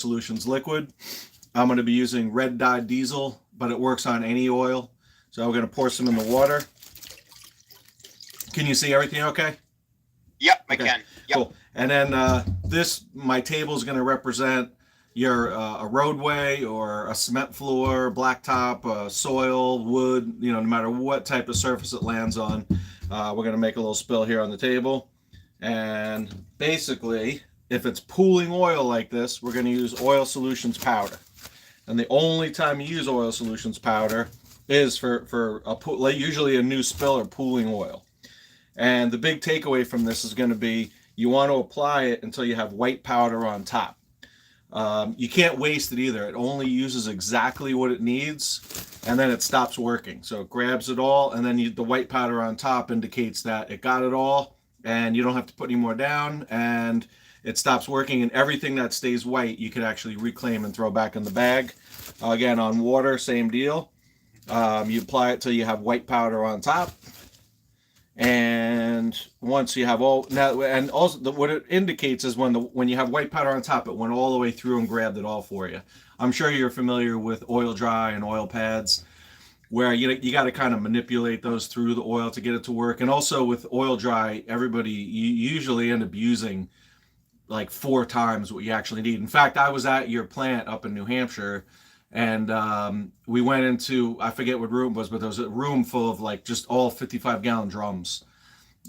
Solutions liquid. I'm going to be using red dye diesel, but it works on any oil. So we're going to pour some in the water. Can you see everything okay? Yep, I Okay, can. Yep. cool. And then my table is going to represent your a roadway or a cement floor, blacktop, soil, wood. No matter what type of surface it lands on, we're going to make a little spill here on the table. And basically, if it's pooling oil like this, we're going to use oil solutions powder. And the only time you use oil solutions powder is for usually a new spill or pooling oil. And the big takeaway from this is going to be you want to apply it until you have white powder on top. You can't waste it either. It only uses exactly what it needs, and then it stops working. So it grabs it all, and then the white powder on top indicates that it got it all, and you don't have to put any more down, and it stops working. And everything that stays white, you can actually reclaim and throw back in the bag. Again, on water, same deal. You apply it till you have white powder on top. And once you have all now, and also what it indicates is when you have white powder on top, it went all the way through and grabbed it all for you. I'm sure you're familiar with oil dry and oil pads, where you got to kind of manipulate those through the oil to get it to work. And also with oil dry, you usually end up using like 4 times what you actually need. In fact, I was at your plant up in New Hampshire, and we went into, I forget what room it was, but there was a room full of like just all 55-gallon drums,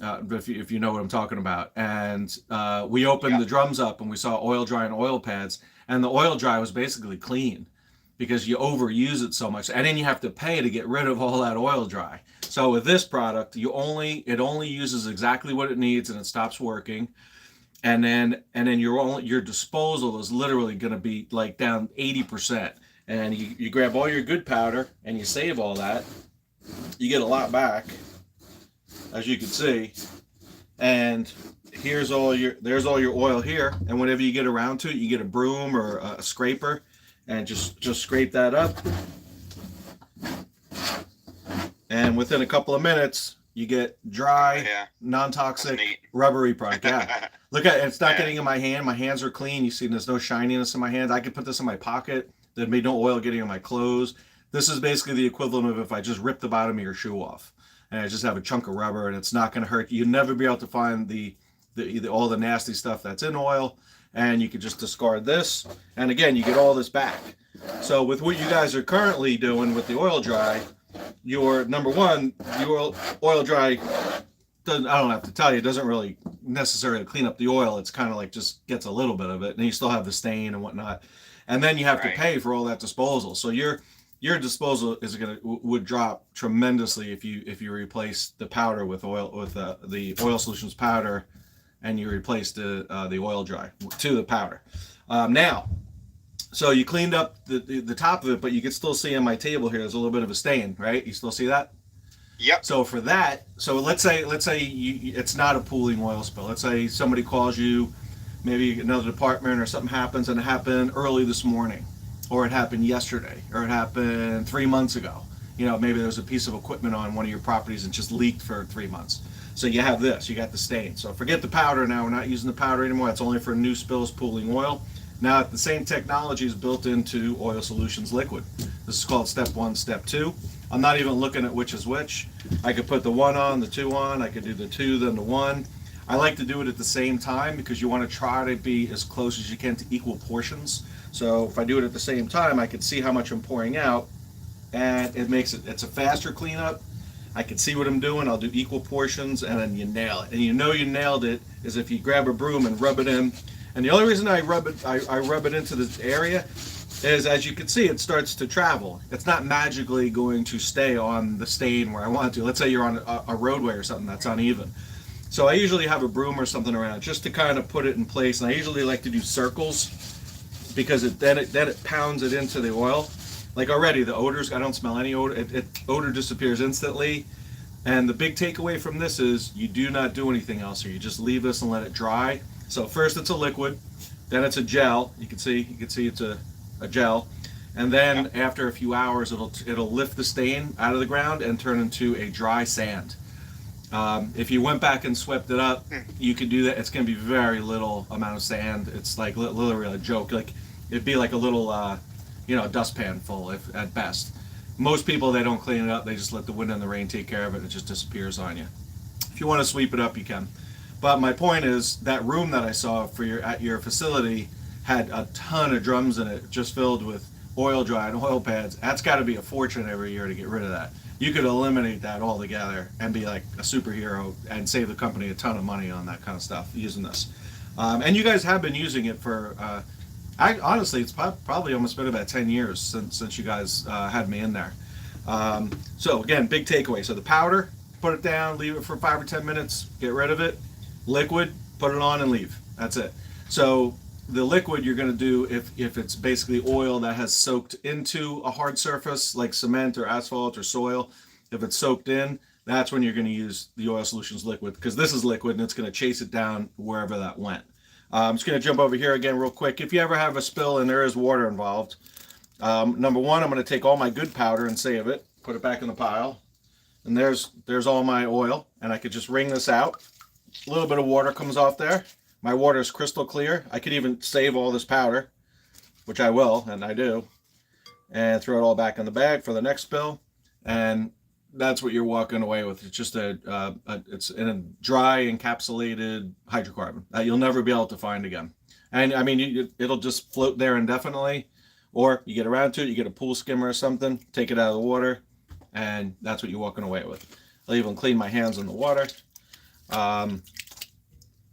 if you know what I'm talking about. And we opened the drums up and we saw oil dry and oil pads, and the oil dry was basically clean because you overuse it so much, and then you have to pay to get rid of all that oil dry. So with this product, it only uses exactly what it needs, and it stops working. And then your disposal is literally going to be like down 80%. And you grab all your good powder and you save all that. You get a lot back, as you can see. And there's all your oil here. And whenever you get around to it, you get a broom or a scraper and just scrape that up. And within a couple of minutes, you get dry, non-toxic, rubbery product. Yeah. Look at it. It's not getting in my hand. My hands are clean. You see there's no shininess in my hand. I could put this in my pocket. There'd be no oil getting in my clothes. This is basically the equivalent of if I just ripped the bottom of your shoe off and I just have a chunk of rubber, and it's not going to hurt. You'll never be able to find all the nasty stuff that's in oil, and you can just discard this. And again, you get all this back. So with what you guys are currently doing with the oil dry, your number one, your oil dry, I don't have to tell you, it doesn't really necessarily clean up the oil. It's kind of like just gets a little bit of it, and you still have the stain and whatnot. And then you have to pay for all that disposal. So your disposal would drop tremendously if you replace the powder with the oil solutions powder, and you replace the oil dry to the powder. Now, so you cleaned up the top of it, but you can still see on my table here there's a little bit of a stain, right? You still see that? Yep. So for that, let's say it's not a pooling oil spill. Let's say somebody calls you, maybe another department or something happens, and it happened early this morning, or it happened yesterday, or it happened 3 months ago. Maybe there was a piece of equipment on one of your properties and just leaked for 3 months. So you have this, you got the stain. So forget the powder now. We're not using the powder anymore. It's only for new spills, pooling oil. Now the same technology is built into Oil Solutions Liquid. This is called step 1, step 2. I'm not even looking at which is which. I could put the 1 on, the 2 on. I could do the 2, then the 1. I like to do it at the same time because you want to try to be as close as you can to equal portions. So if I do it at the same time, I can see how much I'm pouring out, and it's a faster cleanup. I can see what I'm doing. I'll do equal portions, and then you nail it. And you nailed it is if you grab a broom and rub it in. And the only reason I rub it into this area is, as you can see, it starts to travel. It's not magically going to stay on the stain where I want it to. Let's say you're on a roadway or something that's uneven. So I usually have a broom or something around just to kind of put it in place. And I usually like to do circles because then it pounds it into the oil. Like already the odors, I don't smell any odor. Odor disappears instantly. And the big takeaway from this is you do not do anything else here. You just leave this and let it dry. So first it's a liquid, then it's a gel. You can see it's a gel. And then after a few hours it'll lift the stain out of the ground and turn into a dry sand. If you went back and swept it up, you could do that. It's going to be very little amount of sand. It's like literally a joke. Like It'd be like a little, dustpan full if at best. Most people, they don't clean it up. They just let the wind and the rain take care of it, and it just disappears on you. If you want to sweep it up, you can. But my point is that room that I saw at your facility had a ton of drums in it, just filled with oil dry and oil pads. That's got to be a fortune every year to get rid of that. You could eliminate that altogether and be like a superhero and save the company a ton of money on that kind of stuff using this. And you guys have been using it for. Honestly, it's probably almost been about 10 years since you guys had me in there. So again, big takeaway. So the powder, put it down, leave it for 5 or 10 minutes, get rid of it. Liquid, put it on and leave. That's it. So the liquid you're going to do if it's basically oil that has soaked into a hard surface like cement or asphalt or soil, if it's soaked in, that's when you're going to use the oil solutions liquid, because this is liquid and it's going to chase it down wherever that went. I'm just going to jump over here again real quick. If you ever have a spill and there is water involved, number one, I'm going to take all my good powder and save it, put it back in the pile, and there's all my oil, and I could just wring this out. A little bit of water comes off there. My water is crystal clear. I could even save all this powder, which I will, and I do, and throw it all back in the bag for the next spill, and that's what you're walking away with. It's just it's in a dry encapsulated hydrocarbon that you'll never be able to find again. And I mean, it'll just float there indefinitely, or you get around to it, you get a pool skimmer or something, take it out of the water, and that's what you're walking away with. I'll even clean my hands in the water.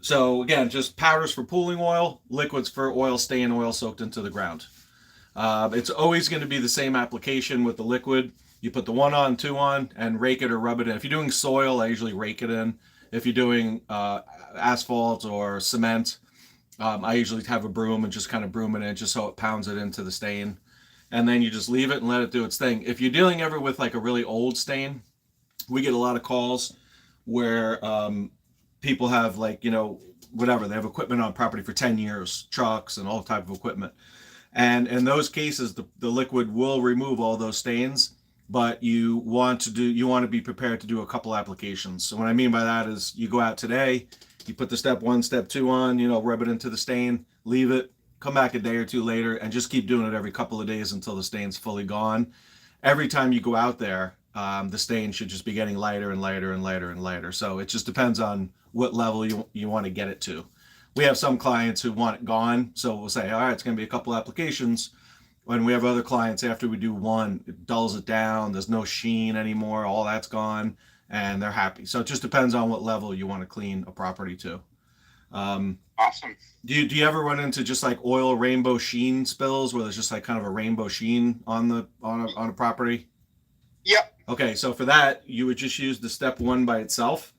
So again, just powders for pooling oil, liquids for oil stain, oil soaked into the ground. It's always going to be the same application with the liquid. You put the 1 on, 2 on, and rake it or rub it in. If you're doing soil, I usually rake it in. If you're doing asphalt or cement, I usually have a broom and just kind of broom it in just so it pounds it into the stain. And then you just leave it and let it do its thing. If you're dealing ever with like a really old stain, we get a lot of calls where people have whatever, they have equipment on property for 10 years, trucks and all type of equipment. And in those cases, the liquid will remove all those stains, but you want to be prepared to do a couple applications. So what I mean by that is you go out today, you put the step 1, step 2 on, rub it into the stain, leave it, come back a day or two later, and just keep doing it every couple of days until the stain's fully gone. Every time you go out there, the stain should just be getting lighter and lighter and lighter and lighter. So it just depends on what level you want to get it to. We have some clients who want it gone, so we'll say, all right, it's going to be a couple applications. When we have other clients, after we do one, it dulls it down, there's no sheen anymore, all that's gone, and they're happy. So it just depends on what level you want to clean a property to. Awesome. Do you ever run into just like oil rainbow sheen spills where there's just like kind of a rainbow sheen on a property? Yep. Okay, so for that, you would just use the step 1 by itself,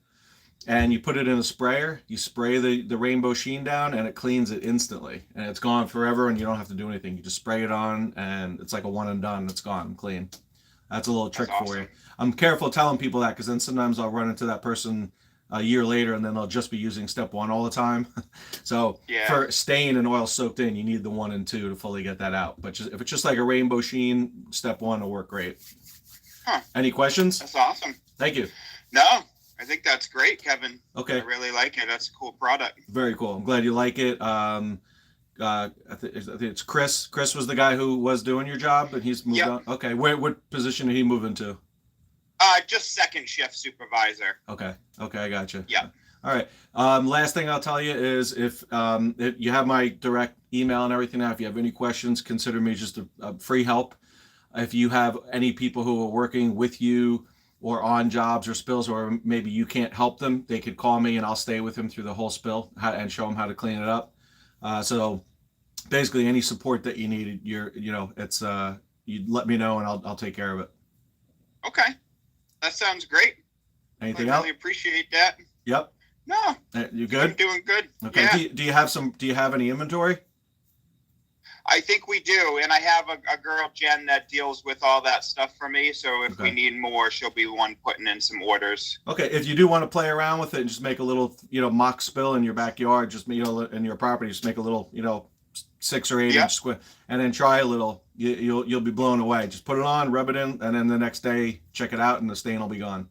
and you put it in a sprayer, you spray the rainbow sheen down, and it cleans it instantly. And it's gone forever, and you don't have to do anything. You just spray it on, and it's like a one and done. It's gone, clean. That's a little trick for you. I'm careful telling people that, because then sometimes I'll run into that person a year later, and then they'll just be using step 1 all the time. So for stain and oil soaked in, you need the 1 and 2 to fully get that out. But if it's just like a rainbow sheen, step 1 will work great. Huh. Any questions? That's awesome. Thank you. No, I think that's great, Kevin. Okay. I really like it. That's a cool product. Very cool. I'm glad you like it. I think it's Chris. Chris was the guy who was doing your job, and he's moved on. Okay. What position did he move into? Just second shift supervisor. Okay. I got you. Yeah. All right. Last thing I'll tell you is if you have my direct email and everything now, if you have any questions, consider me just a free help. If you have any people who are working with you or on jobs or spills, or maybe you can't help them, they could call me and I'll stay with them through the whole spill and show them how to clean it up. So basically any support that you need, it's you let me know and I'll take care of it. Okay. That sounds great. Anything I else? really appreciate that. Yep. No. You good? I'm doing good. Okay. Yeah. Do you have any inventory? I think we do, and I have a girl, Jen, that deals with all that stuff for me. So if we need more, she'll be the one putting in some orders. Okay, if you do want to play around with it and just make a little, mock spill in your backyard, just in your property, just make a little, 6 or 8 inch square, and then try a little. You'll be blown away. Just put it on, rub it in, and then the next day check it out, and the stain will be gone.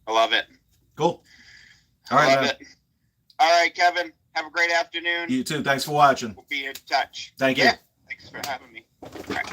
I love it. Cool. All right, love it. All right, Kevin. Have a great afternoon. You too. Thanks for watching. We'll be in touch. Thank you. Yeah. Thanks for having me. All right.